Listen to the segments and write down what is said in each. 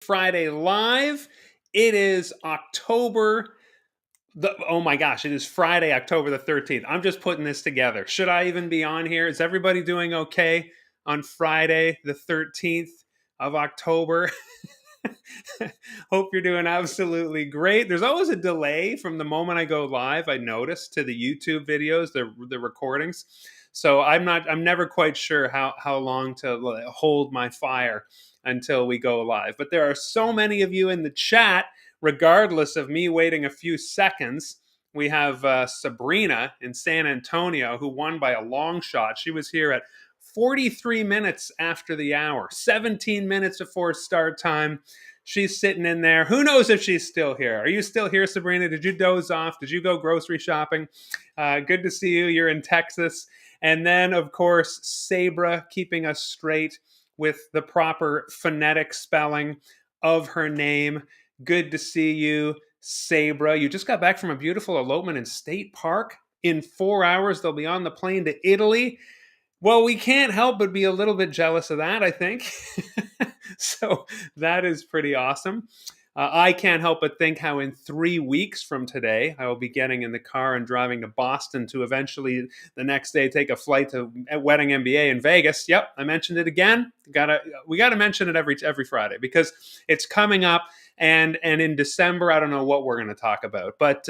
Friday Live. It is oh my gosh, it is Friday, October the 13th. I'm just putting this together. Should I even be on here? Is everybody doing okay on Friday, the 13th of October? Hope you're doing absolutely great. There's always a delay from the moment I go live, I notice, to the YouTube videos, the recordings. So I'm never quite sure how long to hold my fire until we go live. But there are so many of you in the chat, regardless of me waiting a few seconds. We have Sabrina in San Antonio, who won by a long shot. She was here at 43 minutes after the hour, 17 minutes before start time. She's sitting in there. Who knows if she's still here? Are you still here, Sabrina? Did you doze off? Did you go grocery shopping? Good to see you. You're in Texas. And then, of course, Sabra keeping us straight with the proper phonetic spelling of her name. Good to see you, Sabra. You just got back from a beautiful elopement in State Park. In 4 hours, they'll be on the plane to Italy. Well, we can't help but be a little bit jealous of that, I think. So that is pretty awesome. I can't help but think how in 3 weeks from today, I will be getting in the car and driving to Boston to eventually the next day take a flight to Wedding MBA in Vegas. Yep, I mentioned it again. We gotta mention it every Friday because it's coming up. And in December, I don't know what we're going to talk about, but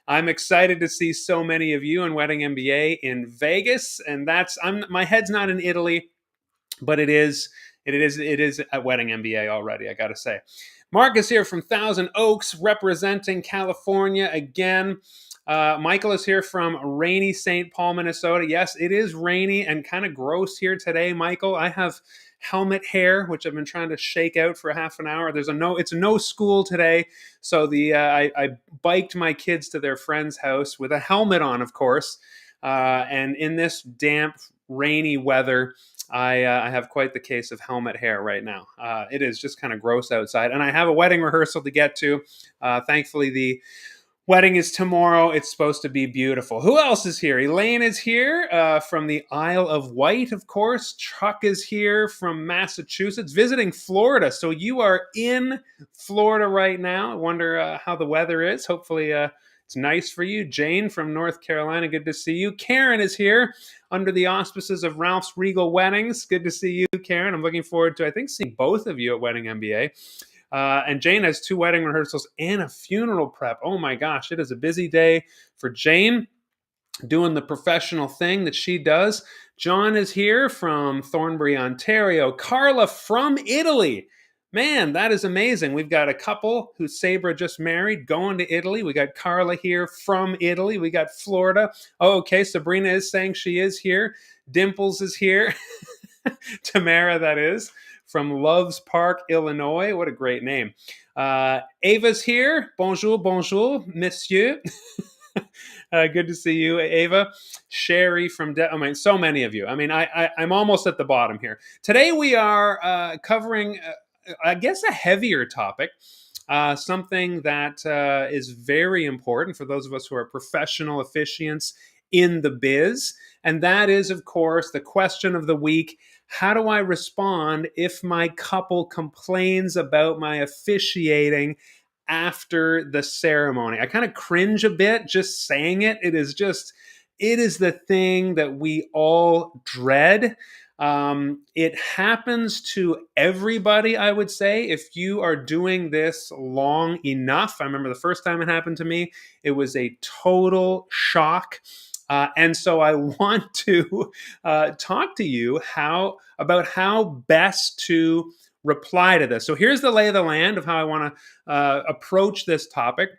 I'm excited to see so many of you in Wedding MBA in Vegas, and my head's not in Italy, but it is at Wedding MBA already, I got to say. Mark is here from Thousand Oaks, representing California again. Michael is here from rainy St. Paul, Minnesota. Yes, it is rainy and kind of gross here today, Michael. I have helmet hair, which I've been trying to shake out for half an hour. It's no school today, so I biked my kids to their friend's house with a helmet on, of course. And in this damp, rainy weather, I have quite the case of helmet hair right now. It is just kind of gross outside, and I have a wedding rehearsal to get to. Thankfully, the wedding is tomorrow. It's supposed to be beautiful. Who else is here? Elaine is here from the Isle of Wight, of course. Chuck is here from Massachusetts, visiting Florida. So you are in Florida right now. I wonder how the weather is. Hopefully it's nice for you. Jane from North Carolina, good to see you. Karen is here under the auspices of Ralph's Regal Weddings. Good to see you, Karen. I'm looking forward to, I think, seeing both of you at Wedding MBA. And Jane has 2 wedding rehearsals and a funeral prep. Oh my gosh, it is a busy day for Jane, doing the professional thing that she does. John is here from Thornbury, Ontario. Carla from Italy. Man, that is amazing. We've got a couple who Sabra just married going to Italy. We got Carla here from Italy. We got Florida. Oh, okay, Sabrina is saying she is here. Dimples is here. Tamara, that is, from Loves Park, Illinois. What a great name. Ava's here. Bonjour, bonjour, monsieur. Good to see you, Ava. Sherry from so many of you. I mean, I'm almost at the bottom here. Today we are covering, I guess, a heavier topic. Something that is very important for those of us who are professional officiants in the biz. And that is, of course, the question of the week. How do I respond if my couple complains about my officiating after the ceremony? I kind of cringe a bit just saying it. It is the thing that we all dread. It happens to everybody, I would say, if you are doing this long enough. I remember the first time it happened to me, it was a total shock. And so I want to talk to you about how best to reply to this. So here's the lay of the land of how I want to approach this topic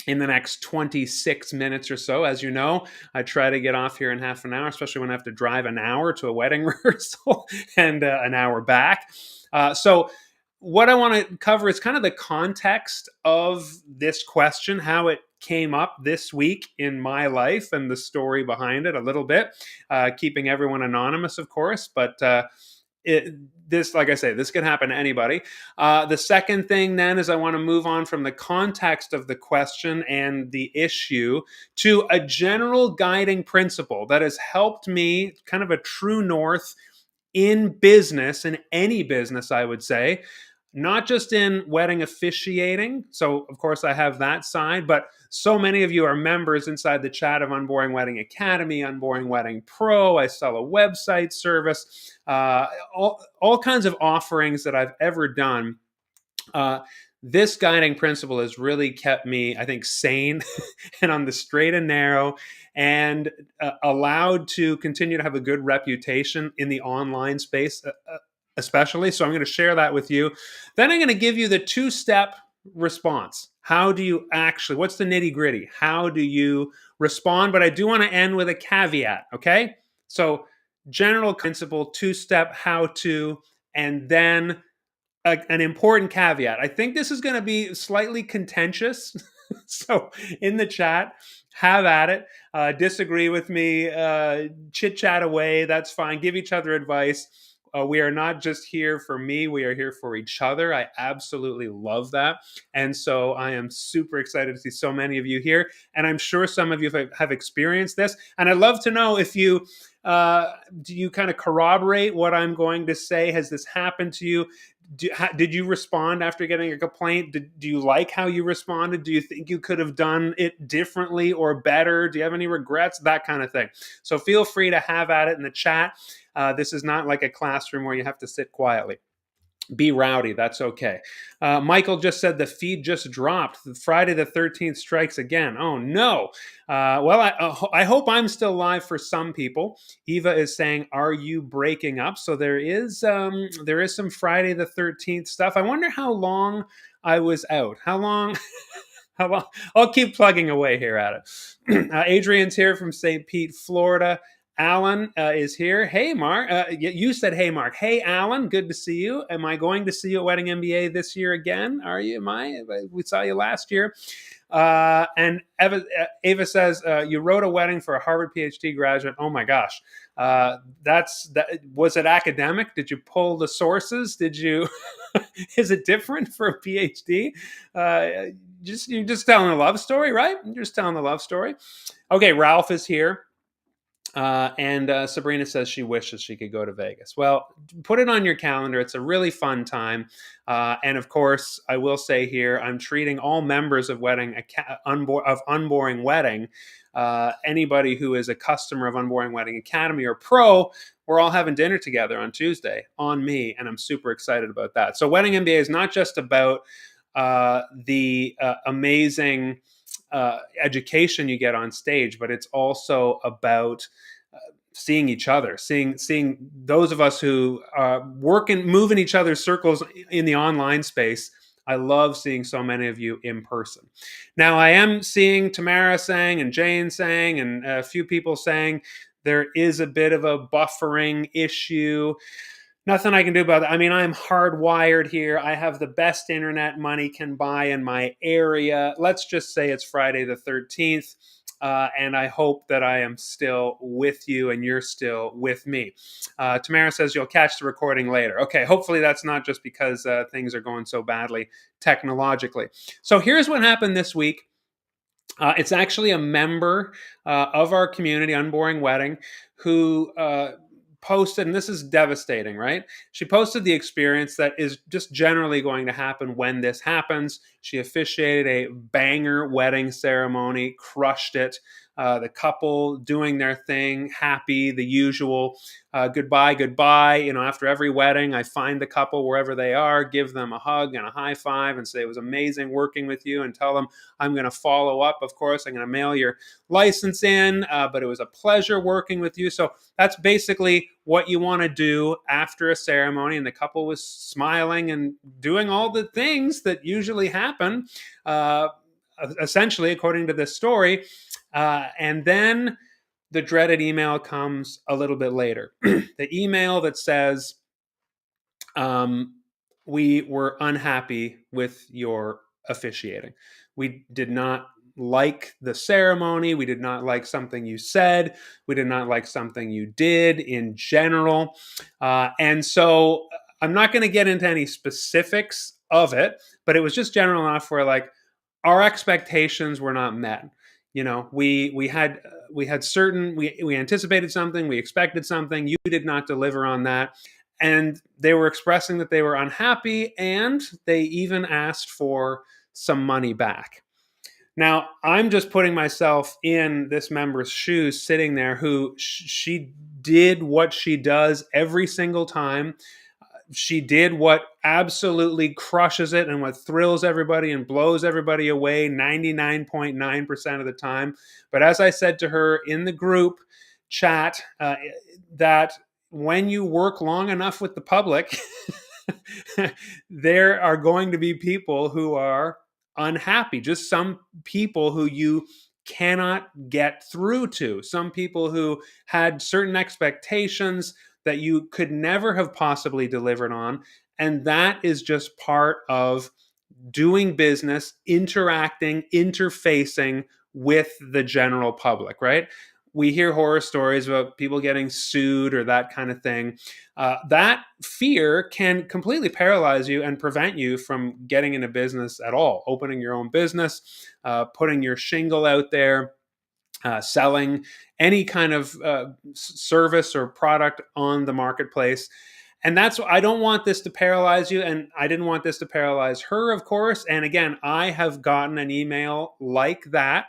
in the next 26 minutes or so. As you know, I try to get off here in half an hour, especially when I have to drive an hour to a wedding rehearsal and an hour back. So what I want to cover is kind of the context of this question, how it came up this week in my life and the story behind it a little bit, keeping everyone anonymous, of course, but like I say, this can happen to anybody. The second thing then is I want to move on from the context of the question and the issue to a general guiding principle that has helped me, kind of a true north in business, in any business, I would say. not just in wedding officiating. So, of course, I have that side, but so many of you are members inside the chat of Unboring Wedding Academy, Unboring Wedding Pro. I sell a website service, all kinds of offerings that I've ever done. This guiding principle has really kept me, I think, sane and on the straight and narrow, and allowed to continue to have a good reputation in the online space, especially. So I'm going to share that with you. Then I'm going to give you the two-step response. How do you actually, what's the nitty gritty? How do you respond? But I do want to end with a caveat, okay? So, general principle, two-step how to, and then an important caveat. I think this is going to be slightly contentious. So in the chat, have at it. Disagree with me, chit chat away. That's fine. Give each other advice. We are not just here for me, we are here for each other. I absolutely love that. And so I am super excited to see so many of you here. And I'm sure some of you have experienced this. And I'd love to know if you do you kind of corroborate what I'm going to say? Has this happened to you? Did you respond after getting a complaint? Do you like how you responded? Do you think you could have done it differently or better? Do you have any regrets? That kind of thing. So feel free to have at it in the chat. This is not like a classroom where you have to sit quietly. Be rowdy. That's okay. Michael just said the feed just dropped. Friday the 13th strikes again. Oh, no. Well, I hope I'm still live for some people. Eva is saying, are you breaking up? So there is some Friday the 13th stuff. I wonder how long I was out. How long? How long? I'll keep plugging away here at it. Adrian's here from St. Pete, Florida. Alan is here. Hey, Mark. You said, hey, Mark. Hey, Alan. Good to see you. Am I going to see you at Wedding MBA this year again? Are you? Am I? We saw you last year. And Ava says, you wrote a wedding for a Harvard PhD graduate. Oh, my gosh. Was it academic? Did you pull the sources? Did you? Is it different for a PhD? You're just telling a love story, right? You're just telling the love story. Okay, Ralph is here. And Sabrina says she wishes she could go to Vegas. Well, put it on your calendar. It's a really fun time. And of course, I will say here, I'm treating all members of Unboring Wedding, anybody who is a customer of Unboring Wedding Academy or Pro, we're all having dinner together on Tuesday on me. And I'm super excited about that. So Wedding MBA is not just about the amazing education you get on stage, but it's also about seeing each other, seeing those of us who move in each other's circles in the online space. I love seeing so many of you in person. Now, I am seeing Tamara saying and Jane saying and a few people saying there is a bit of a buffering issue. Nothing I can do about that. I mean, I'm hardwired here. I have the best internet money can buy in my area. Let's just say it's Friday the 13th. And I hope that I am still with you and you're still with me. Tamara says you'll catch the recording later. Okay, hopefully that's not just because things are going so badly technologically. So here's what happened this week. It's actually a member of our community, Unboring Wedding, who posted, and this is devastating, right? She posted the experience that is just generally going to happen when this happens. She officiated a banger wedding ceremony, crushed it. The couple doing their thing, happy, the usual. Goodbye, goodbye. You know, after every wedding, I find the couple wherever they are, give them a hug and a high five and say it was amazing working with you and tell them I'm going to follow up. Of course, I'm going to mail your license in, but it was a pleasure working with you. So that's basically what you want to do after a ceremony. And the couple was smiling and doing all the things that usually happen, essentially, according to this story. And then the dreaded email comes a little bit later. The email that says, we were unhappy with your officiating. We did not like the ceremony. We did not like something you said. We did not like something you did in general. And so I'm not going to get into any specifics of it, but it was just general enough where like our expectations were not met. You know, we had certain, we anticipated something, we expected something, you did not deliver on that. And they were expressing that they were unhappy, and they even asked for some money back. Now, I'm just putting myself in this member's shoes, sitting there, who she did what she does every single time. She did what absolutely crushes it and what thrills everybody and blows everybody away 99.9% of the time. But as I said to her in the group chat, that when you work long enough with the public, there are going to be people who are unhappy, just some people who you cannot get through to, some people who had certain expectations that you could never have possibly delivered on. And that is just part of doing business, interacting, interfacing with the general public, right? We hear horror stories about people getting sued or that kind of thing. That fear can completely paralyze you and prevent you from getting into business at all, opening your own business, putting your shingle out there, selling any kind of service or product on the marketplace. And that's, I don't want this to paralyze you. And I didn't want this to paralyze her, of course. And again, I have gotten an email like that.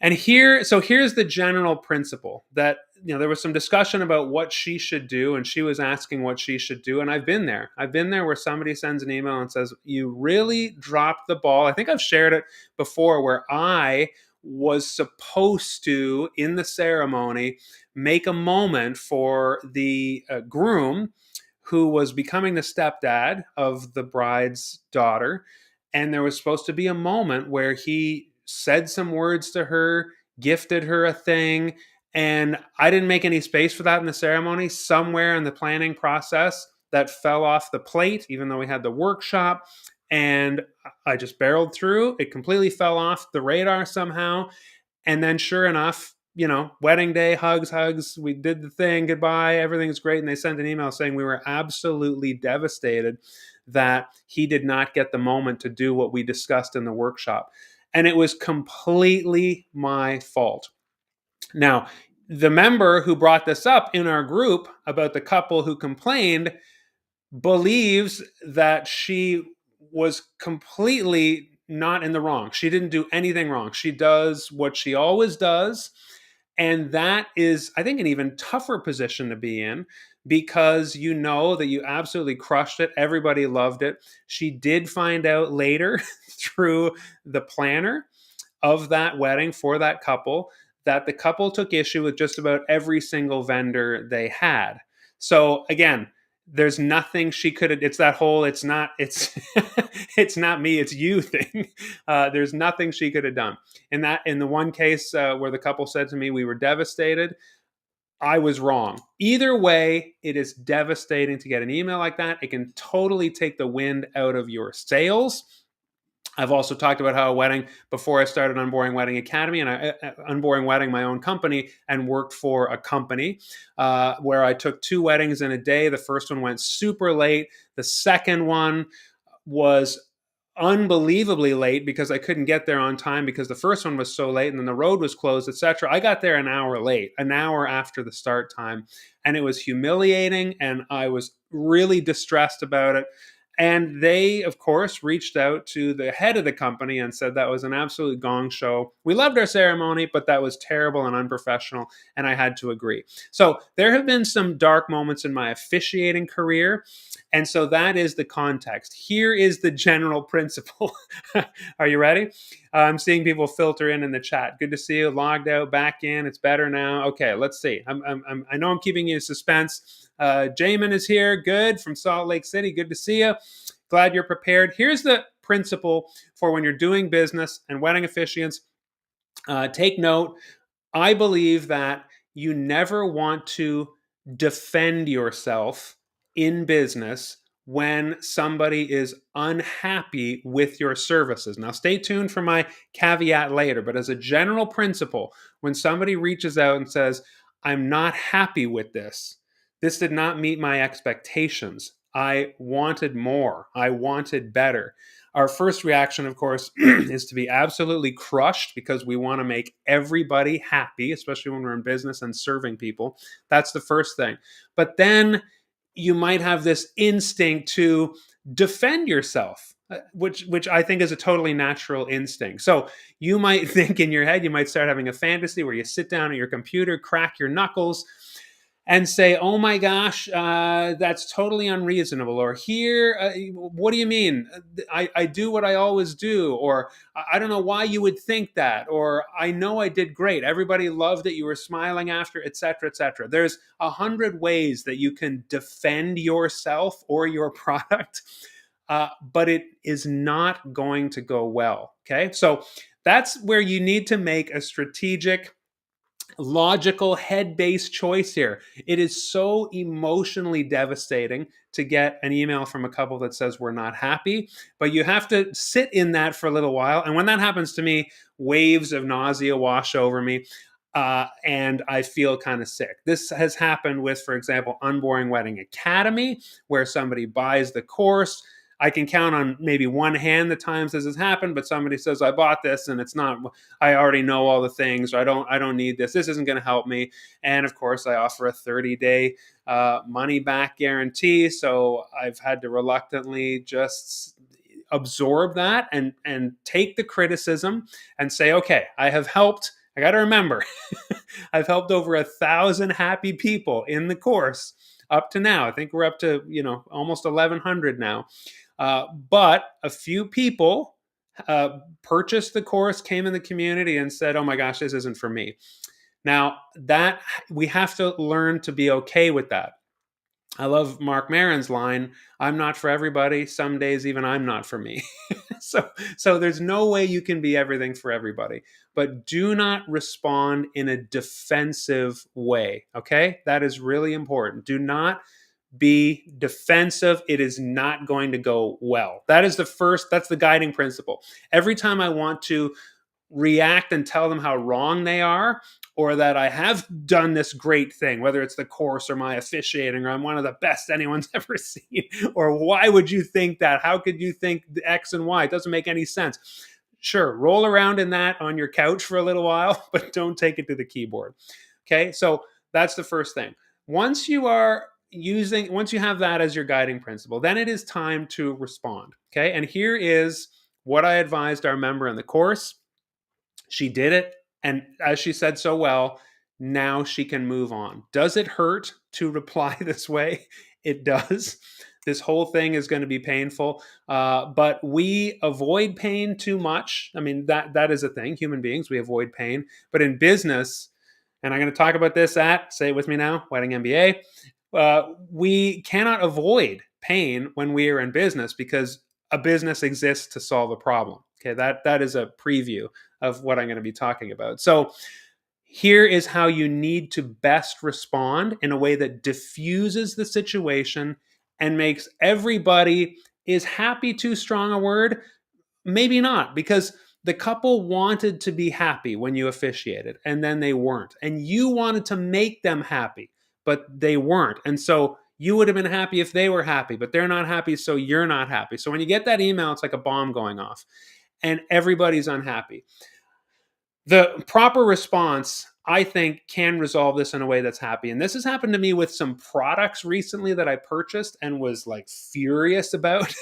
And here's the general principle that, there was some discussion about what she should do, and she was asking what she should do. And I've been there where somebody sends an email and says, you really dropped the ball. I think I've shared it before, where I was supposed to, in the ceremony, make a moment for the groom who was becoming the stepdad of the bride's daughter. And there was supposed to be a moment where he said some words to her, gifted her a thing. And I didn't make any space for that in the ceremony. Somewhere in the planning process, that fell off the plate, even though we had the workshop. And I just barreled through. It completely fell off the radar somehow. And then, sure enough, wedding day, hugs. We did the thing, goodbye, everything's great. And they sent an email saying we were absolutely devastated that he did not get the moment to do what we discussed in the workshop. And it was completely my fault. Now, the member who brought this up in our group about the couple who complained believes that she was completely not in the wrong. She didn't do anything wrong. She does what she always does. And that is, I think, an even tougher position to be in, because you know that you absolutely crushed it. Everybody loved it. She did find out later through the planner of that wedding for that couple that the couple took issue with just about every single vendor they had. So again, there's nothing she could have. It's that whole it's not it's not me, it's you thing. There's nothing she could have done. In the one case where the couple said to me we were devastated, I was wrong. Either way, it is devastating to get an email like that. It can totally take the wind out of your sails. I've also talked about how a wedding, before I started Unboring Wedding Academy, and Unboring Wedding, my own company, and worked for a company where I took 2 weddings in a day. The first one went super late. The second one was unbelievably late because I couldn't get there on time because the first one was so late, and then the road was closed, etc. I got there an hour late, an hour after the start time, and it was humiliating, and I was really distressed about it. And they, of course, reached out to the head of the company and said that was an absolute gong show. We loved our ceremony, but that was terrible and unprofessional, and I had to agree. So there have been some dark moments in my officiating career, and so that is the context. Here is the general principle. Are you ready? I'm seeing people filter in the chat. Good to see you. Logged out, back in. It's better now. Okay, let's see. I know I'm keeping you in suspense. Jamin is here. Good, from Salt Lake City. Good to see you. Glad you're prepared. Here's the principle for when you're doing business and wedding officiants. Take note. I believe that you never want to defend yourself in business when somebody is unhappy with your services. Now, stay tuned for my caveat later, but as a general principle, when somebody reaches out and says, I'm not happy with this, this did not meet my expectations, I wanted more, I wanted better. Our first reaction, of course, is to be absolutely crushed because we want to make everybody happy, especially when we're in business and serving people. That's the first thing. But then you might have this instinct to defend yourself, which I think is a totally natural instinct. So you might think in your head, you might start having a fantasy where you sit down at your computer, crack your knuckles, and say, "Oh my gosh, that's totally unreasonable," or "Here, what do you mean? I do what I always do," or "I don't know why you would think that," or "I know I did great. Everybody loved it. You were smiling after," etc., etc. There's 100 ways that you can defend yourself or your product, but it is not going to go well. Okay, so that's where you need to make a strategic, logical, head-based choice here. It is so emotionally devastating to get an email from a couple that says we're not happy, but you have to sit in that for a little while. And when that happens to me, waves of nausea wash over me. And I feel kind of sick. This has happened with, for example, Unboring Wedding Academy, where somebody buys the course. I can count on maybe one hand the times this has happened, but somebody says, "I bought this and it's not, I already know all the things, or I don't need this. This isn't going to help me." And of course, I offer a 30-day money back guarantee. So I've had to reluctantly just absorb that and take the criticism and say, "Okay, I have helped." I got to remember, I've helped over 1,000 happy people in the course up to now. I think we're up to almost 1,100 now. But a few people purchased the course, came in the community, and said, "Oh my gosh, this isn't for me." Now, that we have to learn to be okay with that. I love Mark Maron's line, "I'm not for everybody. Some days even I'm not for me." So there's no way you can be everything for everybody. But do not respond in a defensive way. Okay? That is really important. Do not be defensive. It is not going to go well. That's the guiding principle. Every time I want to react and tell them how wrong they are, or that I have done this great thing, whether it's the course or my officiating, or I'm one of the best anyone's ever seen, or "Why would you think that? How could you think X and Y? It doesn't make any sense." Sure, roll around in that on your couch for a little while, but don't take it to the keyboard. Okay, so that's the first thing. Once you have that as your guiding principle, then it is time to respond. Okay, and here is what I advised our member in the course. She did it. And as she said so well, now she can move on. Does it hurt to reply this way? It does. This whole thing is going to be painful, but we avoid pain too much. I mean, that is a thing. Human beings, we avoid pain. But in business, and I'm going to talk about this say it with me now, Wedding MBA, we cannot avoid pain when we are in business because a business exists to solve a problem. Okay, that is a preview of what I'm going to be talking about. So here is how you need to best respond in a way that diffuses the situation and makes everybody, is happy too strong a word? Maybe not, because the couple wanted to be happy when you officiated and then they weren't. And you wanted to make them happy, but they weren't. And so you would have been happy if they were happy, but they're not happy, so you're not happy. So when you get that email, it's like a bomb going off and everybody's unhappy. The proper response, I think, can resolve this in a way that's happy. And this has happened to me with some products recently that I purchased and was like furious about.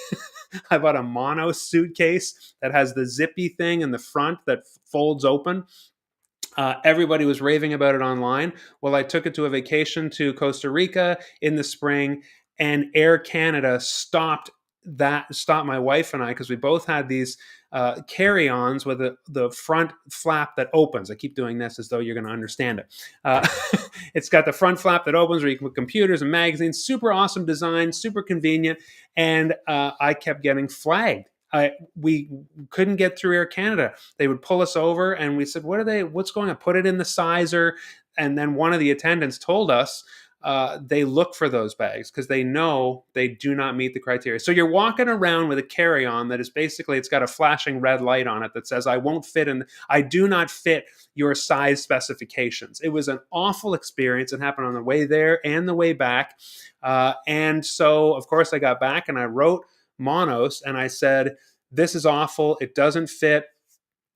I bought a mono suitcase that has the zippy thing in the front that folds open. Everybody was raving about it online. Well, I took it to a vacation to Costa Rica in the spring, and Air Canada stopped my wife and I, because we both had these carry-ons with the front flap that opens. I keep doing this as though you're going to understand it. It's got the front flap that opens where you can put computers and magazines. Super awesome design, super convenient, and I kept getting flagged. We couldn't get through Air Canada. They would pull us over, and we said, "What's going on?" Put it in the sizer, and then one of the attendants told us they look for those bags because they know they do not meet the criteria. So you're walking around with a carry-on that is basically, it's got a flashing red light on it that says, I do not fit your size specifications. It was an awful experience. It happened on the way there and the way back. And so, of course, I got back and I wrote Monos and I said, "This is awful. It doesn't fit.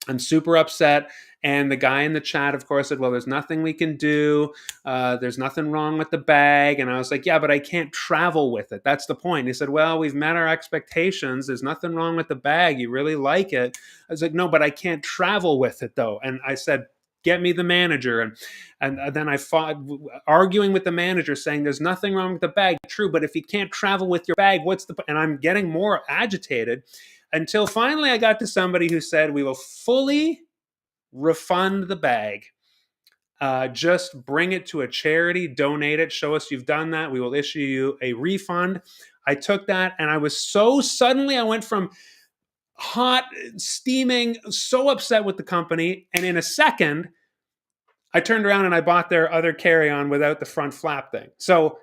I'm super upset. And the guy in the chat, of course, said, well, there's nothing we can do. There's nothing wrong with the bag. And I was like, yeah, but I can't travel with it. That's the point. And he said, well, we've met our expectations. There's nothing wrong with the bag. You really like it. I was like, no, but I can't travel with it, though. And I said, get me the manager. And then I fought, arguing with the manager, saying there's nothing wrong with the bag. True, but if you can't travel with your bag, what's the... And I'm getting more agitated until finally I got to somebody who said, we will fully refund the bag. Just bring it to a charity, donate it, show us you've done that. We will issue you a refund. I took that, and I was so suddenly, I went from hot, steaming, so upset with the company. And in a second, I turned around and I bought their other carry-on without the front flap thing. So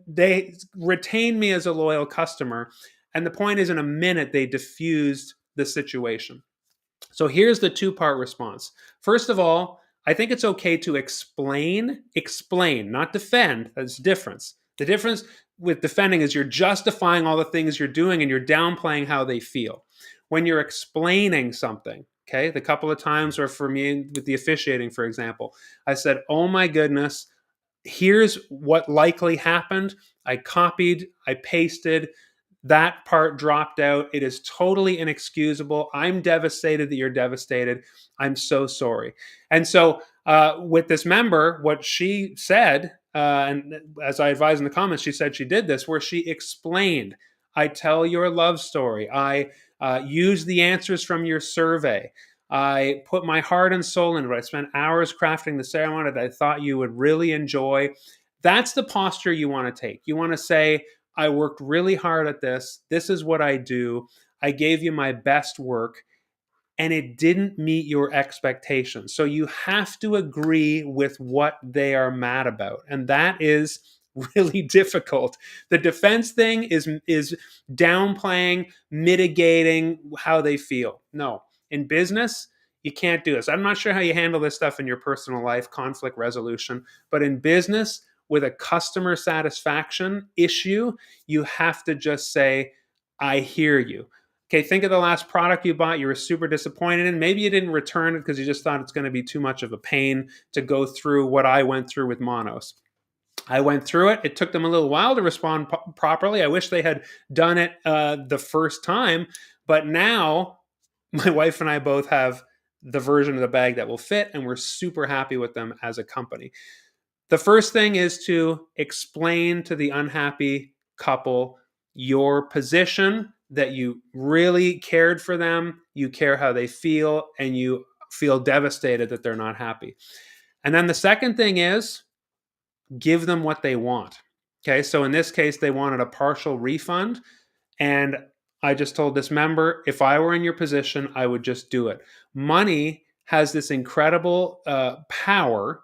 they retained me as a loyal customer. And the point is, in a minute, they diffused the situation. So here's the two-part response. First of all, I think it's okay to explain, not defend. That's the difference. The difference with defending is you're justifying all the things you're doing and you're downplaying how they feel. When you're explaining something, okay, the couple of times, or for me with the officiating, for example, I said, oh my goodness, here's what likely happened. I copied, I pasted, that part dropped out. It is totally inexcusable. I'm devastated that you're devastated. I'm so sorry. And so with this member, what she said, and as I advised in the comments, she said she did this, where she explained, I tell your love story. I use the answers from your survey. I put my heart and soul into it. I spent hours crafting the ceremony that I thought you would really enjoy. That's the posture you want to take. You want to say, I worked really hard at this. This is what I do. I gave you my best work, and it didn't meet your expectations. So you have to agree with what they are mad about. And that is really difficult. The defense thing is downplaying, mitigating how they feel. No, in business, you can't do this. I'm not sure how you handle this stuff in your personal life, conflict resolution, but in business, with a customer satisfaction issue, you have to just say, I hear you. Okay, think of the last product you bought you were super disappointed in. Maybe you didn't return it because you just thought it's going to be too much of a pain to go through what I went through with Monos. I went through it. It took them a little while to respond properly. I wish they had done it the first time. But now my wife and I both have the version of the bag that will fit, and we're super happy with them as a company. The first thing is to explain to the unhappy couple your position, that you really cared for them, you care how they feel, and you feel devastated that they're not happy. And then the second thing is give them what they want. Okay, so in this case, they wanted a partial refund. And I just told this member, if I were in your position, I would just do it. Money has this incredible power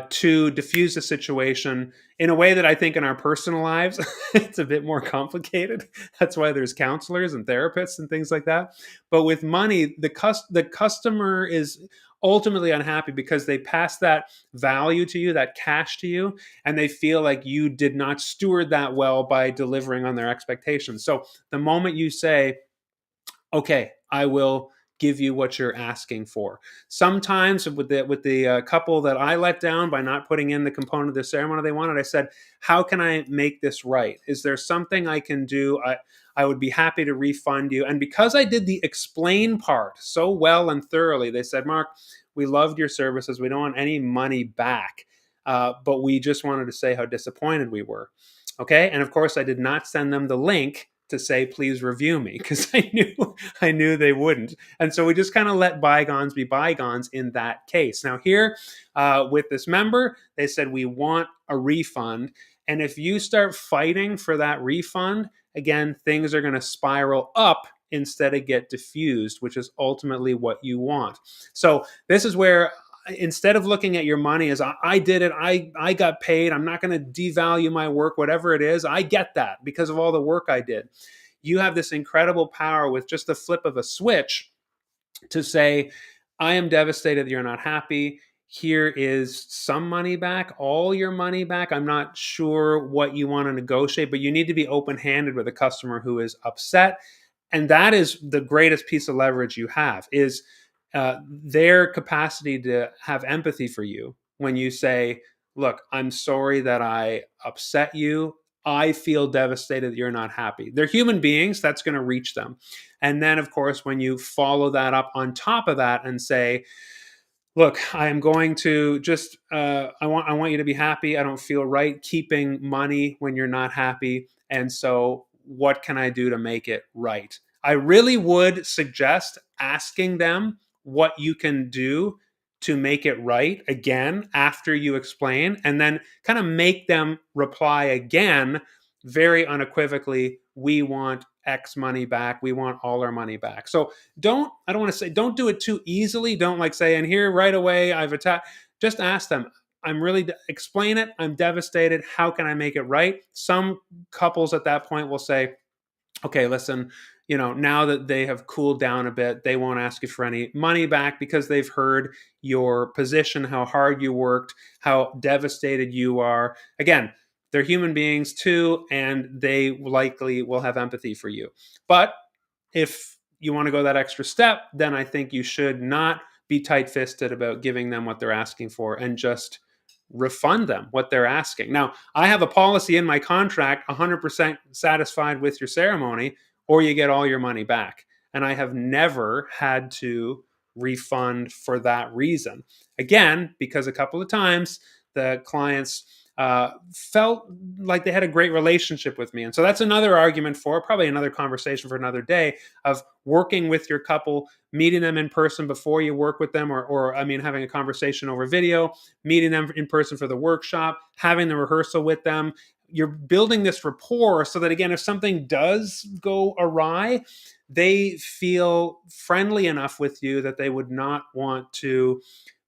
to diffuse the situation in a way that I think in our personal lives, it's a bit more complicated. That's why there's counselors and therapists and things like that. But with money, the customer is ultimately unhappy because they pass that value to you, that cash to you, and they feel like you did not steward that well by delivering on their expectations. So the moment you say, okay, I will give you what you're asking for. Sometimes with the couple that I let down by not putting in the component of the ceremony they wanted, I said, how can I make this right? Is there something I can do? I would be happy to refund you. And because I did the explain part so well and thoroughly, they said, Mark, we loved your services. We don't want any money back. But we just wanted to say how disappointed we were. Okay. And of course, I did not send them the link to say, please review me, because I knew they wouldn't. And so we just kind of let bygones be bygones in that case. Now here with this member, they said, we want a refund. And if you start fighting for that refund, again, things are going to spiral up instead of get diffused, which is ultimately what you want. So this is where, instead of looking at your money as I did it, I got paid, I'm not going to devalue my work, whatever it is, I get that because of all the work I did. You have this incredible power with just the flip of a switch to say, I am devastated that you're not happy. Here is some money back, all your money back. I'm not sure what you want to negotiate, but you need to be open-handed with a customer who is upset. And that is the greatest piece of leverage you have, is their capacity to have empathy for you when you say, look, I'm sorry that I upset you. I feel devastated that you're not happy. They're human beings. That's going to reach them. And then, of course, when you follow that up on top of that and say, look, I am going to just I want you to be happy. I don't feel right keeping money when you're not happy, and so what can I do to make it right? I really would suggest asking them what you can do to make it right again after you explain, and then kind of make them reply again very unequivocally, we want X money back, we want all our money back. So I don't want to say, don't do it too easily. Don't like say, and here right away I've attacked. Just ask them, explain it, I'm devastated, how can I make it right? Some couples at that point will say, okay, listen, now that they have cooled down a bit, they won't ask you for any money back because they've heard your position, how hard you worked, how devastated you are. Again, they're human beings too, and they likely will have empathy for you. But if you want to go that extra step, then I think you should not be tight fisted about giving them what they're asking for, and just refund them what they're asking. Now, I have a policy in my contract: 100% satisfied with your ceremony, or you get all your money back. And I have never had to refund for that reason. Again, because a couple of times the clients felt like they had a great relationship with me. And so that's another argument for, probably another conversation for another day, of working with your couple, meeting them in person before you work with them, or I mean, having a conversation over video, meeting them in person for the workshop, having the rehearsal with them. You're building this rapport so that, again, if something does go awry, they feel friendly enough with you that they would not want to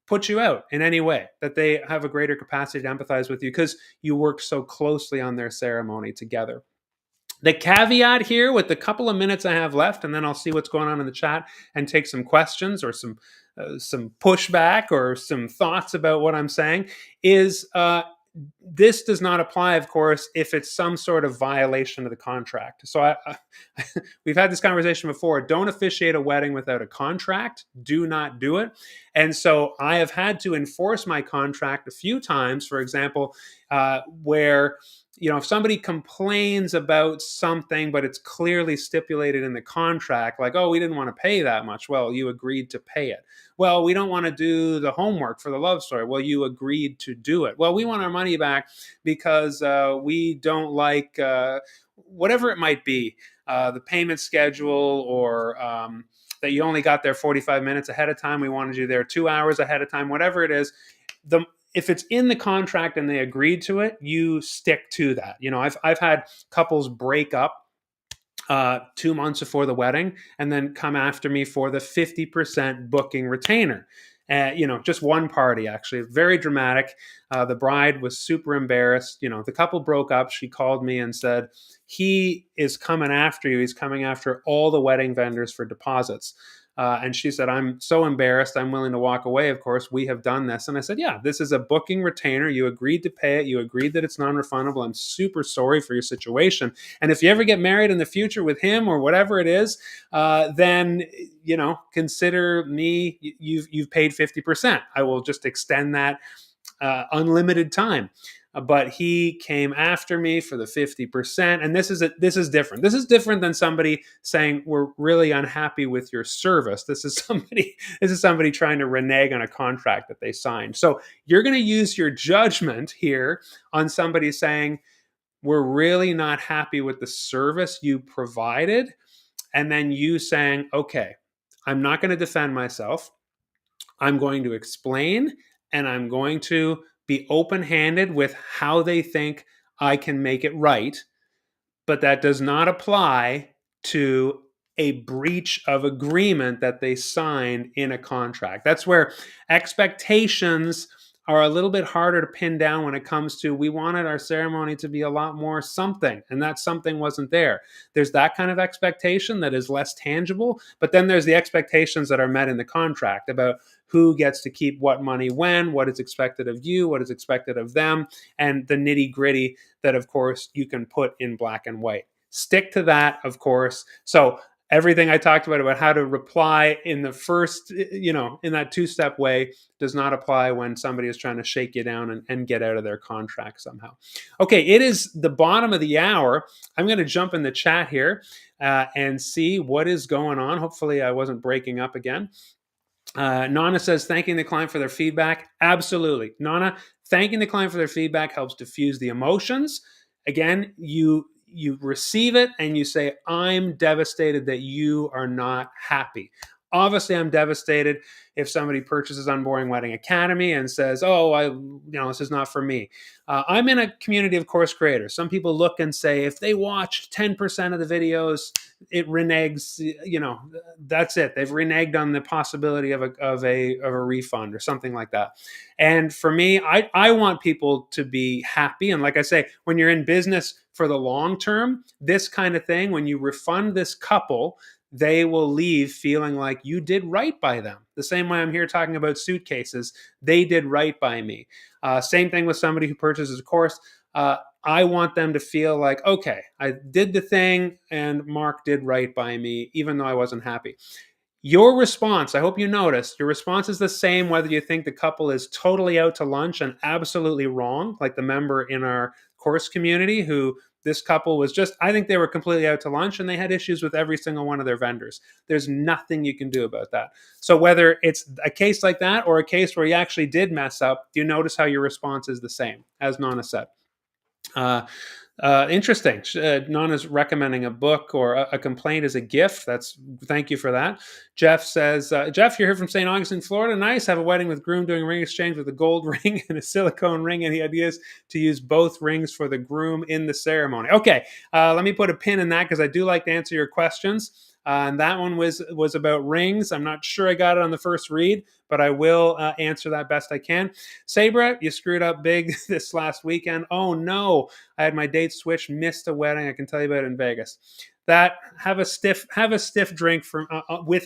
put you out in any way, that they have a greater capacity to empathize with you because you worked so closely on their ceremony together. The caveat here, with the couple of minutes I have left, and then I'll see what's going on in the chat and take some questions or some pushback or some thoughts about what I'm saying, is this does not apply, of course, if it's some sort of violation of the contract. So we've had this conversation before. Don't officiate a wedding without a contract. Do not do it. And so I have had to enforce my contract a few times, for example, where if somebody complains about something, but it's clearly stipulated in the contract, like, oh, we didn't want to pay that much. Well, you agreed to pay it. Well, we don't want to do the homework for the love story. Well, you agreed to do it. Well, we want our money back because we don't like whatever it might be, the payment schedule, or that you only got there 45 minutes ahead of time. We wanted you there 2 hours ahead of time, whatever it is. If it's in the contract and they agreed to it, you stick to that. I've had couples break up 2 months before the wedding and then come after me for the 50% booking retainer. Just one party, actually, very dramatic. The bride was super embarrassed. The couple broke up. She called me and said, he is coming after you. He's coming after all the wedding vendors for deposits. And she said, I'm so embarrassed, I'm willing to walk away. Of course, we have done this. And I said, yeah, this is a booking retainer. You agreed to pay it. You agreed that it's non-refundable. I'm super sorry for your situation. And if you ever get married in the future with him or whatever it is, then, consider me, you've paid 50%. I will just extend that unlimited time. But he came after me for the 50%. And this is different. This is different than somebody saying, we're really unhappy with your service. This is somebody trying to renege on a contract that they signed. So you're going to use your judgment here on somebody saying, we're really not happy with the service you provided. And then you saying, okay, I'm not going to defend myself. I'm going to explain, and I'm going to be open-handed with how they think I can make it right. But that does not apply to a breach of agreement that they signed in a contract. That's where expectations are a little bit harder to pin down when it comes to, we wanted our ceremony to be a lot more something, and that something wasn't there. There's that kind of expectation that is less tangible, but then there's the expectations that are met in the contract about who gets to keep what money when, what is expected of you, what is expected of them, and the nitty gritty that, of course, you can put in black and white. Stick to that, of course. So everything I talked about how to reply in the first, in that two-step way does not apply when somebody is trying to shake you down and get out of their contract somehow. Okay, it is the bottom of the hour. I'm going to jump in the chat here and see what is going on. Hopefully I wasn't breaking up again. Nana says, thanking the client for their feedback. Absolutely. Nana, thanking the client for their feedback helps diffuse the emotions. Again, you receive it and you say, I'm devastated that you are not happy. Obviously, I'm devastated if somebody purchases Unboring Wedding Academy and says, "Oh, this is not for me." I'm in a community of course creators. Some people look and say, if they watched 10% of the videos, it reneges. That's it. They've reneged on the possibility of a refund or something like that. And for me, I want people to be happy. And like I say, when you're in business for the long term, this kind of thing, when you refund this couple, they will leave feeling like you did right by them. The same way I'm here talking about suitcases, they did right by me. Same thing with somebody who purchases a course. I want them to feel like, okay, I did the thing and Mark did right by me, even though I wasn't happy. Your response, I hope you noticed, your response is the same whether you think the couple is totally out to lunch and absolutely wrong, like the member in our course community who this couple was just, I think they were completely out to lunch and they had issues with every single one of their vendors. There's nothing you can do about that. So whether it's a case like that or a case where you actually did mess up, do you notice how your response is the same, as Nana said? Interesting. Nana's recommending a book or a complaint as a gift. Thank you for that. Jeff says, Jeff, you're here from St. Augustine, Florida. Nice. Have a wedding with groom doing ring exchange with a gold ring and a silicone ring. Any ideas to use both rings for the groom in the ceremony? Okay. Let me put a pin in that because I do like to answer your questions. And that one was about rings. I'm not sure I got it on the first read, but I will answer that best I can. Sabra, you screwed up big this last weekend. Oh no, I had my date switched, missed a wedding. I can tell you about it in Vegas. That have a stiff drink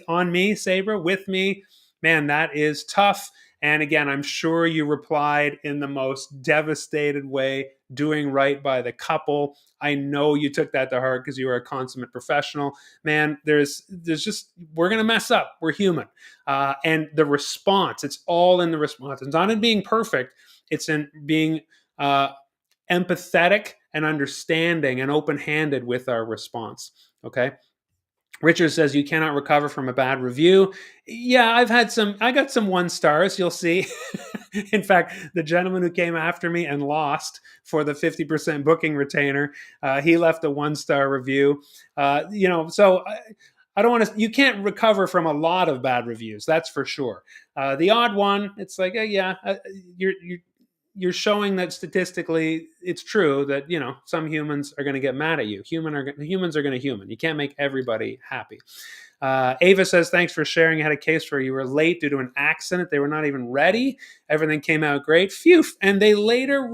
on me, Sabra, with me. Man, that is tough. And again, I'm sure you replied in the most devastated way, doing right by the couple. I know you took that to heart because you are a consummate professional. Man, there's just, we're going to mess up. We're human. And the response, it's all in the response. It's not in being perfect. It's in being empathetic and understanding and open-handed with our response. Okay. Richard says you cannot recover from a bad review. Yeah, I got some 1 stars, you'll see. In fact, the gentleman who came after me and lost for the 50% booking retainer, he left a 1-star review. So I don't want to, you can't recover from a lot of bad reviews, that's for sure. The odd one, it's like, you're showing that statistically it's true that some humans are going to get mad at you. Humans are going to human. You can't make everybody happy. Ava says, thanks for sharing. You had a case where you were late due to an accident. They were not even ready. Everything came out great. Phew. And they later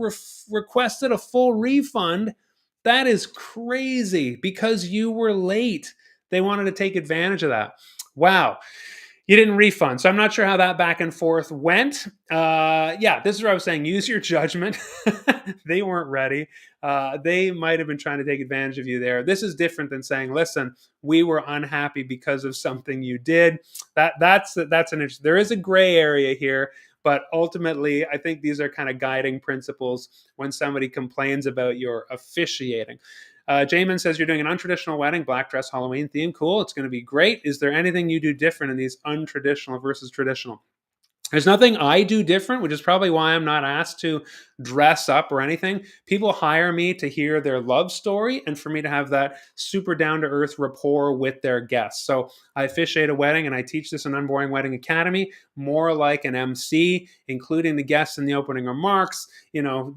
requested a full refund. That is crazy because you were late. They wanted to take advantage of that. Wow. You didn't refund. So I'm not sure how that back and forth went. This is what I was saying. Use your judgment. They weren't ready. They might have been trying to take advantage of you there. This is different than saying, listen, we were unhappy because of something you did. That's an interesting. There is a gray area here, but ultimately, I think these are kind of guiding principles when somebody complains about your officiating. Jamin says you're doing an untraditional wedding, black dress, Halloween theme. Cool. It's going to be great. Is there anything you do different in these untraditional versus traditional? There's nothing I do different, which is probably why I'm not asked to dress up or anything. People hire me to hear their love story and for me to have that super down to earth rapport with their guests. So I officiate a wedding and I teach this in Unboring Wedding Academy, more like an MC, including the guests in the opening remarks,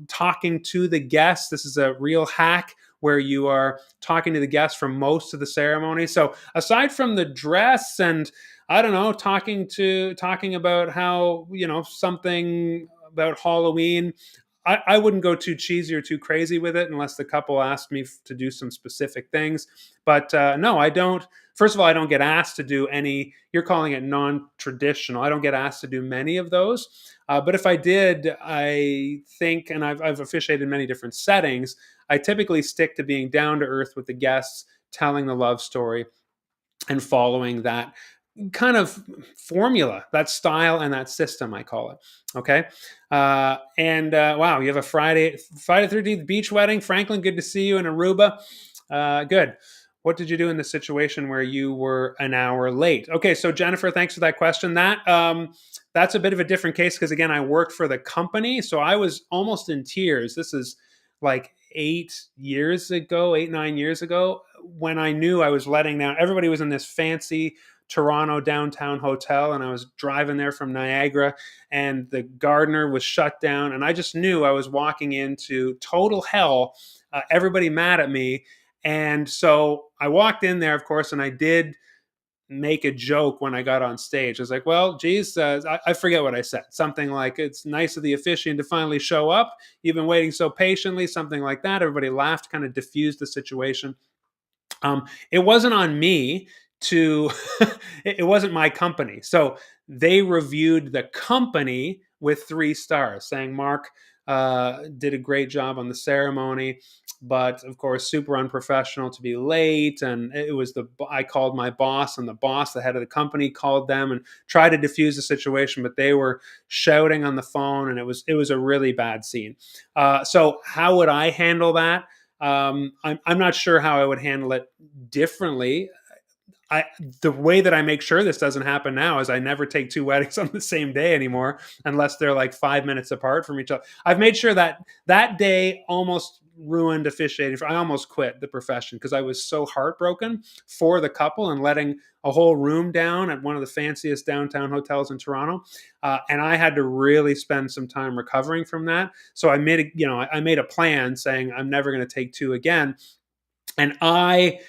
talking to the guests. This is a real hack where you are talking to the guests for most of the ceremony. So aside from the dress and I don't know, talking about how, something about Halloween, I wouldn't go too cheesy or too crazy with it unless the couple asked me to do some specific things. But no, I don't. First of all, I don't get asked to do any, you're calling it non-traditional. I don't get asked to do many of those. But if I did, I think, and I've officiated in many different settings, I typically stick to being down to earth with the guests, telling the love story. and following that kind of formula, that style and that system, I call it. Okay. And wow, you have a Friday 13th beach wedding. Franklin, good to see you in Aruba. Good. What did you do in the situation where you were an hour late? Okay, so Jennifer, thanks for that question. That's a bit of a different case because again, I worked for the company, so I was almost in tears. This is like 8 years ago, 8 9 years ago, when I knew I was letting down. Everybody was in this fancy Toronto downtown hotel, and I was driving there from Niagara, and the gardener was shut down, and I just knew I was walking into total hell. Everybody mad at me, and so I walked in there, of course, and I did make a joke when I got on stage. I was like, well, geez, I forget what I said. Something like, it's nice of the officiant to finally show up. You've been waiting so patiently, something like that. Everybody laughed, kind of diffused the situation. It wasn't on me to, it wasn't my company. So they reviewed the company with 3 stars, saying, Mark did a great job on the ceremony, but of course, super unprofessional to be late. And it was I called my boss, and the boss, the head of the company, called them and tried to diffuse the situation, but they were shouting on the phone, and it was a really bad scene. So how would I handle that? I'm not sure how I would handle it differently. The way that I make sure this doesn't happen now is I never take 2 weddings on the same day anymore, unless they're like 5 minutes apart from each other. I've made sure that that day almost ruined officiating. I almost quit the profession because I was so heartbroken for the couple and letting a whole room down at one of the fanciest downtown hotels in Toronto. And I had to really spend some time recovering from that. So I made a plan saying I'm never going to take two again. And I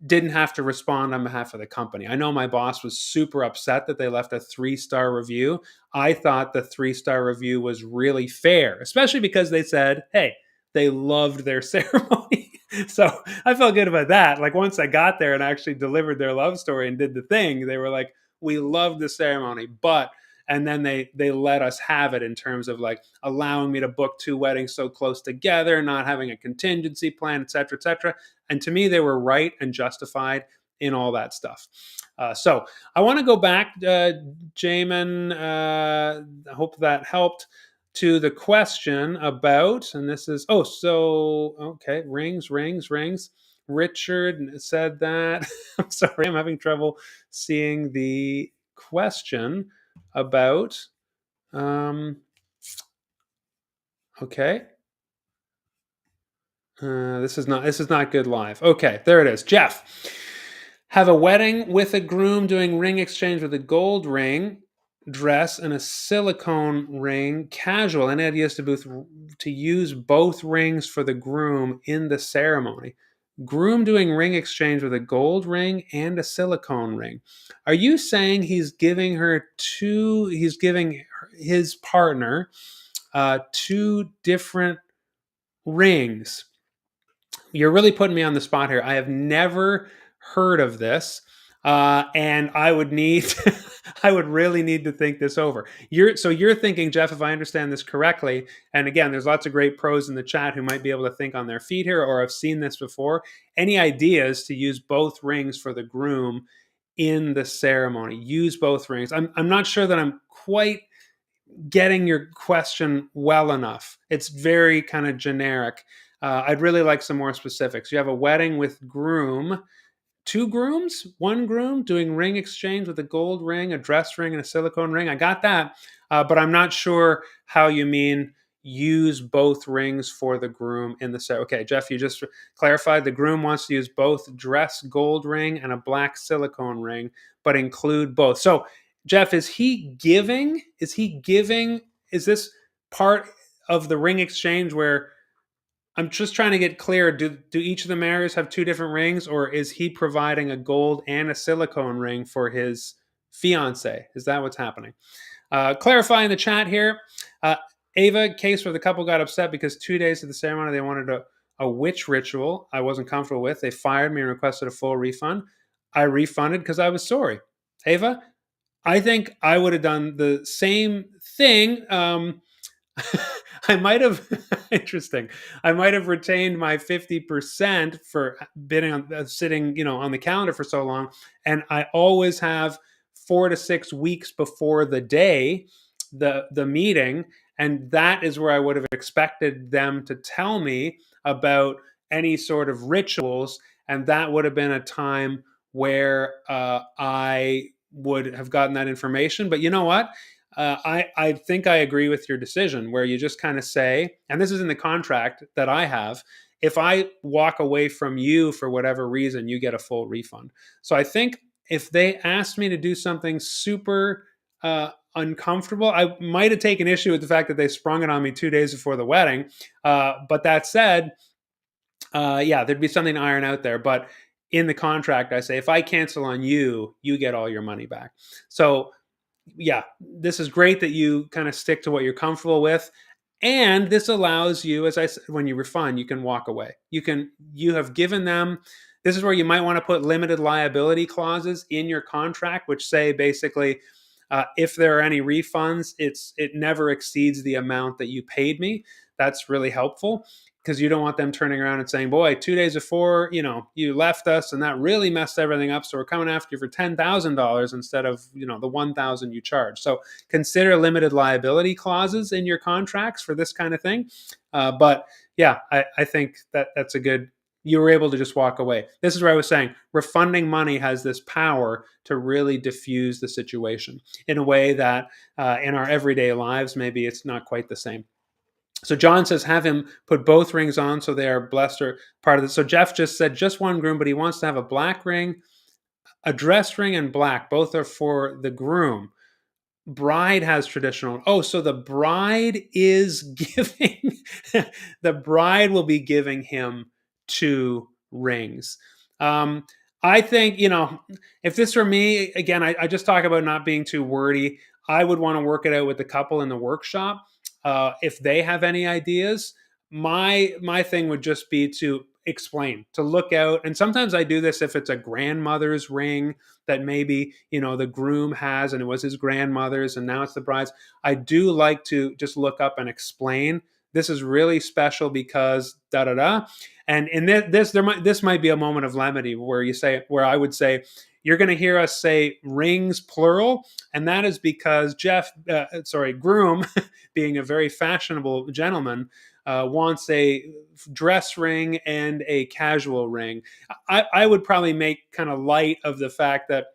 didn't have to respond on behalf of the company. I know my boss was super upset that they left a 3 star review. I thought the 3 star review was really fair, especially because they said, hey, they loved their ceremony. So I felt good about that. Like once I got there and actually delivered their love story and did the thing, they were like, we loved the ceremony, but and then they let us have it in terms of like allowing me to book 2 weddings so close together, not having a contingency plan, et cetera, et cetera. And to me, they were right and justified in all that stuff. So I want to go back, Jamin. I hope that helped, to the question about, and this is, okay, rings. Richard said that. I'm sorry, I'm having trouble seeing the question about, um, okay. This is not good live. Okay, there it is. Jeff, have a wedding with a groom doing ring exchange with a gold ring dress and a silicone ring. Casual. Any ideas to use both rings for the groom in the ceremony? Groom doing ring exchange with a gold ring and a silicone ring. Are you saying he's giving his partner two different rings? You're really putting me on the spot here. I have never heard of this, and I would need, I would really need to think this over. You're thinking, Jeff, if I understand this correctly, and again, there's lots of great pros in the chat who might be able to think on their feet here, or have seen this before. Any ideas to use both rings for the groom in the ceremony? Use both rings. I'm not sure that I'm quite getting your question well enough. It's very kind of generic. I'd really like some more specifics. You have a wedding with groom, 2 grooms, 1 groom doing ring exchange with a gold ring, a dress ring, and a silicone ring. I got that, but I'm not sure how you mean use both rings for the groom in the set. Okay, Jeff, you just clarified the groom wants to use both dress gold ring and a black silicone ring, but include both. So, Jeff, is he giving? Is this part of the ring exchange where I'm just trying to get clear. Do each of the marriers have 2 different rings, or is he providing a gold and a silicone ring for his fiance? Is that what's happening? Clarify in the chat here. Uh, Ava, case where the couple got upset because 2 days of the ceremony they wanted a witch ritual I wasn't comfortable with. They fired me and requested a full refund. I refunded because I was sorry. Ava, I think I would have done the same thing. I might have interesting. I might have retained my 50% for bidding on sitting, on the calendar for so long, and I always have 4 to 6 weeks before the day, the meeting, and that is where I would have expected them to tell me about any sort of rituals, and that would have been a time where I would have gotten that information. But you know what? I think I agree with your decision where you just kind of say, and this is in the contract that I have, if I walk away from you for whatever reason, you get a full refund. So I think if they asked me to do something super uncomfortable, I might have taken issue with the fact that they sprung it on me 2 days before the wedding. But that said, yeah, there'd be something to iron out there. But in the contract, I say, if I cancel on you, you get all your money back. So yeah, this is great that you kind of stick to what you're comfortable with. And this allows you, as I said, when you refund, you can walk away. You have given them, this is where you might want to put limited liability clauses in your contract, which say basically, if there are any refunds, it never exceeds the amount that you paid me. That's really helpful because you don't want them turning around and saying, boy, 2 days before, you left us and that really messed everything up. So we're coming after you for $10,000 instead of, the 1,000 you charge. So consider limited liability clauses in your contracts for this kind of thing. But yeah, I think that's a good, you were able to just walk away. This is where I was saying refunding money has this power to really diffuse the situation in a way that in our everyday lives, maybe it's not quite the same. So John says, have him put both rings on so they are blessed or part of this. So Jeff just said just one groom, but he wants to have a black ring, a dress ring, and black. Both are for the groom. Bride has traditional. Oh, so the bride is giving, the bride will be giving him 2 rings. Um, I think, if this were me, again, I just talk about not being too wordy. I would want to work it out with the couple in the workshop. If they have any ideas, my thing would just be to explain, to look out. And sometimes I do this if it's a grandmother's ring that maybe the groom has and it was his grandmother's and now it's the bride's. I do like to just look up and explain, this is really special because da da da. And in this might be a moment of levity where I would say, you're going to hear us say rings plural, and that is because groom, being a very fashionable gentleman, wants a dress ring and a casual ring. I would probably make kind of light of the fact that,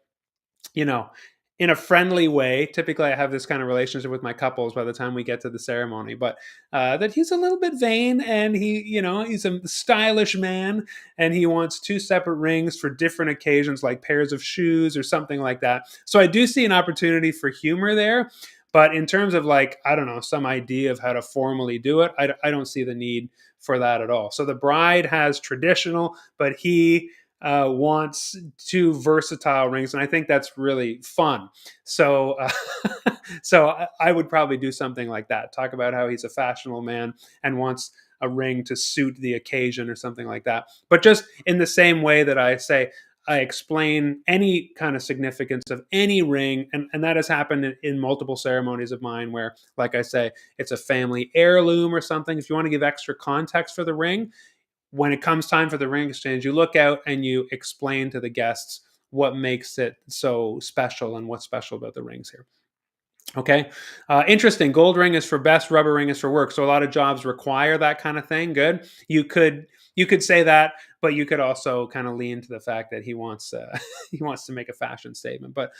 you know, in a friendly way, typically I have this kind of relationship with my couples by the time we get to the ceremony, but that he's a little bit vain and he's a stylish man and he wants 2 separate rings for different occasions, like pairs of shoes or something like that. So I do see an opportunity for humor there. But in terms of, like, I don't know, some idea of how to formally do it, I don't see the need for that at all. So the bride has traditional, but he wants 2 versatile rings, and I think that's really fun. So, so I would probably do something like that. Talk about how he's a fashionable man and wants a ring to suit the occasion or something like that. But just in the same way that I explain any kind of significance of any ring, and that has happened in multiple ceremonies of mine where, like I say, it's a family heirloom or something. If you want to give extra context for the ring, when it comes time for the ring exchange, you look out and you explain to the guests what makes it so special and what's special about the rings here. Okay. Interesting. Gold ring is for best, rubber ring is for work. So a lot of jobs require that kind of thing. Good. You could say that, but you could also kind of lean to the fact that he wants he wants to make a fashion statement. But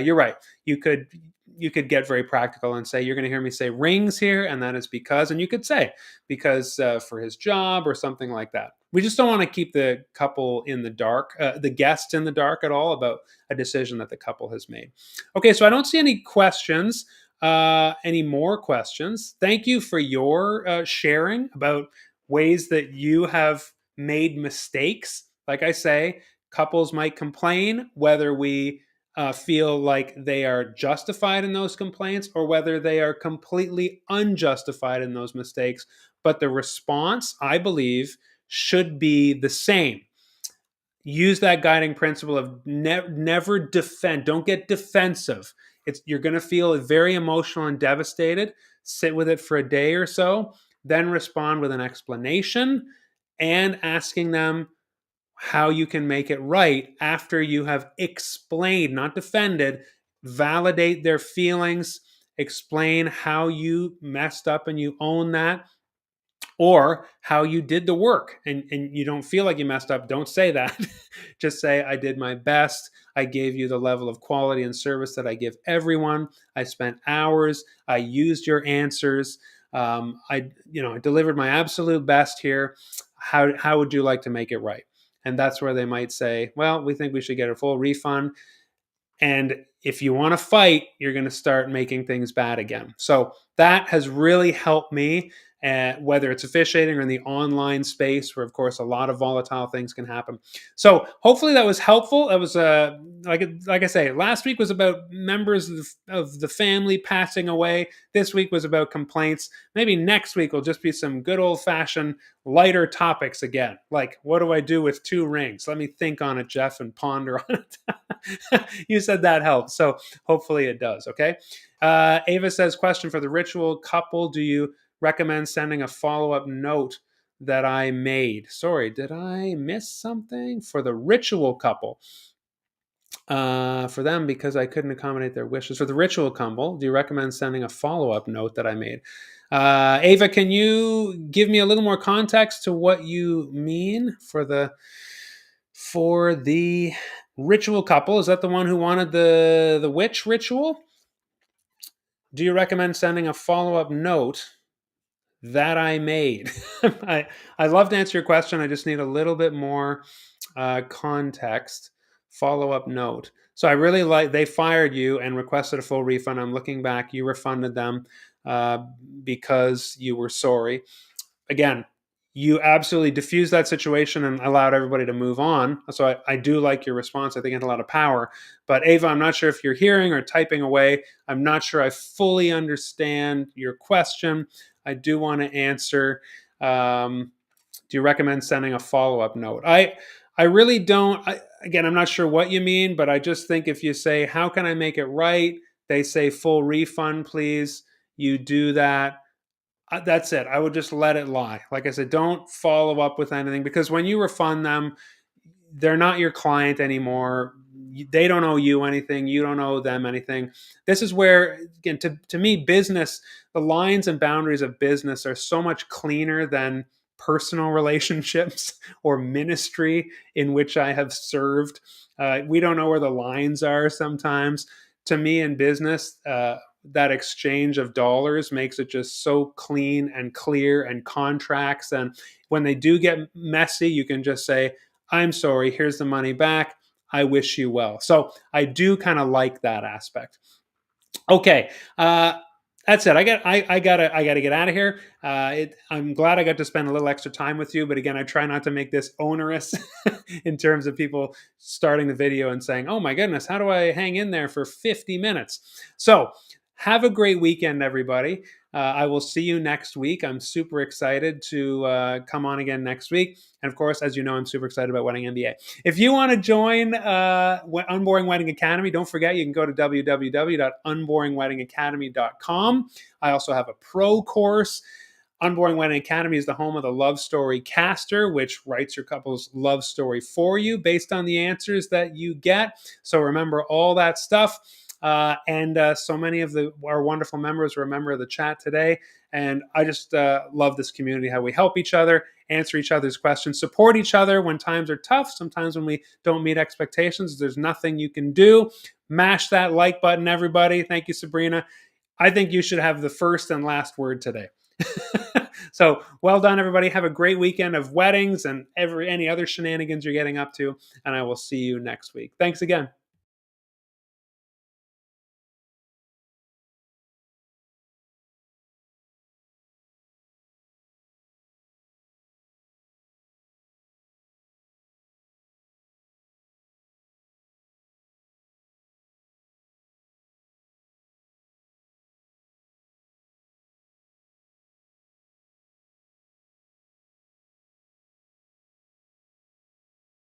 you're right. You could get very practical and say, you're going to hear me say rings here, and that is because, and you could say because for his job or something like that. We just don't want to keep the couple in the dark, the guests in the dark at all about a decision that the couple has made. Okay, so I don't see any questions, any more questions. Thank you for your sharing about ways that you have made mistakes. Like I say, couples might complain, whether we feel like they are justified in those complaints or whether they are completely unjustified in those mistakes. But the response, I believe, should be the same. Use that guiding principle of never defend. Don't get defensive. You're going to feel very emotional and devastated. sit with it for a day or so, then respond with an explanation and asking them how you can make it right after you have explained, not defended, validate their feelings, explain how you messed up and you own that, or how you did the work and you don't feel like you messed up. Don't say that. Just say, I did my best. I gave you the level of quality and service that I give everyone. I spent hours. I used your answers. I delivered my absolute best here. How would you like to make it right? And that's where they might say, well, we think we should get a full refund. And if you want to fight, you're going to start making things bad again. So that has really helped me, whether it's officiating or in the online space, where, of course, a lot of volatile things can happen. So hopefully that was helpful. That was, like I say, last week was about members of the family passing away. This week was about complaints. Maybe next week will just be some good old-fashioned lighter topics again. Like, what do I do with 2 rings? Let me think on it, Jeff, and ponder on it. You said that helps. So hopefully it does. Okay. Ava says, question for the ritual couple. Do you recommend sending a follow-up note that I made? Sorry, did I miss something? For the ritual couple. For them, because I couldn't accommodate their wishes. For the ritual couple, do you recommend sending a follow-up note that I made? Ava, can you give me a little more context to what you mean for the ritual couple? Is that the one who wanted the witch ritual? Do you recommend sending a follow-up note that I made? I love to answer your question. I just need a little bit more context. Follow-up note. So I really like, they fired you and requested a full refund. I'm looking back. You refunded them because you were sorry. Again, you absolutely diffused that situation and allowed everybody to move on. So I do like your response. I think it had a lot of power. But Ava, I'm not sure if you're hearing or typing away. I'm not sure I fully understand your question. I do want to answer. Do you recommend sending a follow-up note? I really don't. Again, I'm not sure what you mean, but I just think if you say, how can I make it right? They say full refund, please. You do that. That's it. I would just let it lie. Like I said, don't follow up with anything, because when you refund them, they're not your client anymore. They don't owe you anything. You don't owe them anything. This is where, again, to me, business, the lines and boundaries of business are so much cleaner than personal relationships or ministry in which I have served. We don't know where the lines are sometimes. To me, in business, that exchange of dollars makes it just so clean and clear, and contracts. And when they do get messy, you can just say, I'm sorry, here's the money back. I wish you well. So I do kind of like that aspect. Okay. That's it. I gotta get out of here. I'm glad I got to spend a little extra time with you, but again, I try not to make this onerous in terms of people starting the video and saying, "Oh my goodness, how do I hang in there for 50 minutes?" So have a great weekend, everybody. I will see you next week. I'm super excited to come on again next week. And of course, as you know, I'm super excited about Wedding MBA. If you want to join Unboring Wedding Academy, don't forget you can go to www.unboringweddingacademy.com. I also have a pro course. Unboring Wedding Academy is the home of the Love Story Caster, which writes your couple's love story for you based on the answers that you get. So remember all that stuff. And so many of our wonderful members were a member of the chat today. And I just love this community, how we help each other, answer each other's questions, support each other when times are tough. Sometimes when we don't meet expectations, there's nothing you can do. Mash that like button, everybody. Thank you, Sabrina. I think you should have the first and last word today. So well done, everybody. Have a great weekend of weddings and any other shenanigans you're getting up to. And I will see you next week. Thanks again.